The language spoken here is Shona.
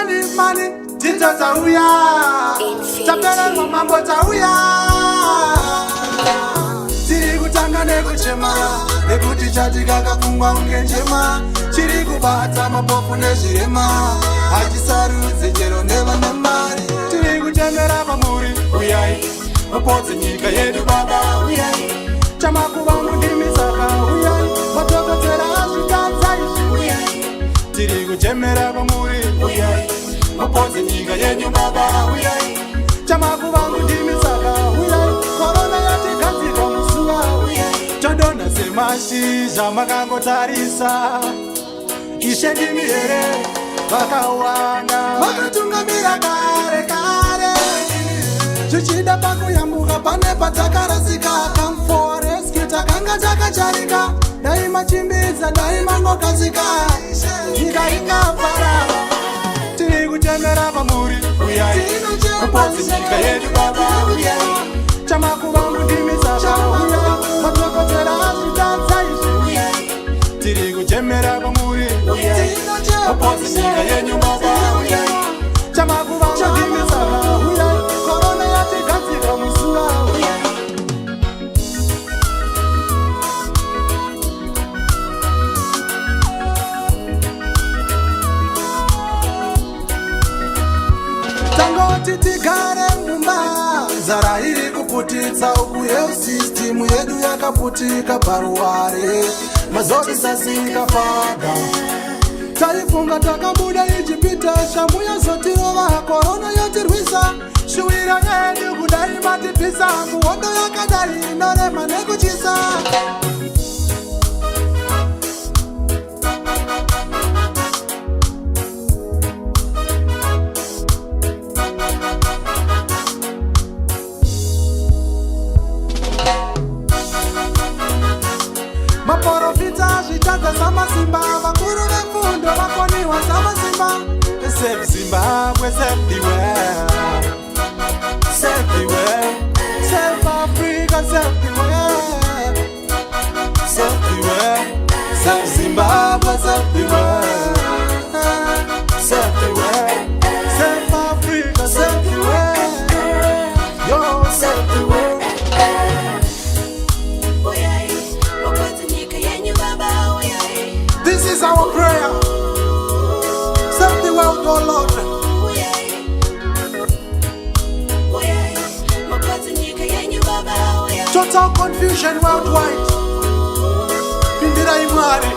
mani Tita tauya Tapele mambo tauya Tiri kutanga nekuchema Nekuti chatika kafungwa ungenjema Chiri kubata mapofu nezhirema Hachisarudze chero neva nemari Tiri kuchemera pamuri uyai Mapodzi nyika yedu baba uyai Chamakuva mundimi saka uyai Matokotera asvikanza izvi uyai Tiri kuchemera pamuri uyai Mapodzi nyika yedu baba uyai Chamakuva mundimi saka uyai Korona yatigadzika musuva uyai Todona semashizha makangotarisa Ishe ndimi here vakawanda Vakatungamira kare kare Chichida pakuyambuka pane patakarasika Come for rescue takanga takacharika Daima chimbidza daima ngokazika Nyika ikafara Tiri kuchemera pamuri uyai Mapodzi nyika yedu baba uyai Chamakuva mundimi saka uyai Matokotera asvikanza izvi uyai Tiri kuchemera pamuri uyai Mapodzi nyika yedu baba uyai Chamakuva mundimi saka uyai Korona yatigadzika musuva uyai Tangoti tigare mumba Zara iri kuputitsa uku system yedu yakaputika paruware Mazoti sasika fada Taifunga takabuda Ijipita Shamu yazotirova Korona yotirwisa Shuwira yedu kudai matipisa Kuondo yakadai Norema nekuchisa Maporofita zvitadza samasimba Vakuru vefundo vakoniwa samasimba Save Zimbabwe, save the world Save the world Save Africa, save the world Save the world Save Zimbabwe, save the world Save the world Save Africa, save the world Yo, save the world This is our prayer. Save the world, oh Lord. Total confusion worldwide. Pindira imwari.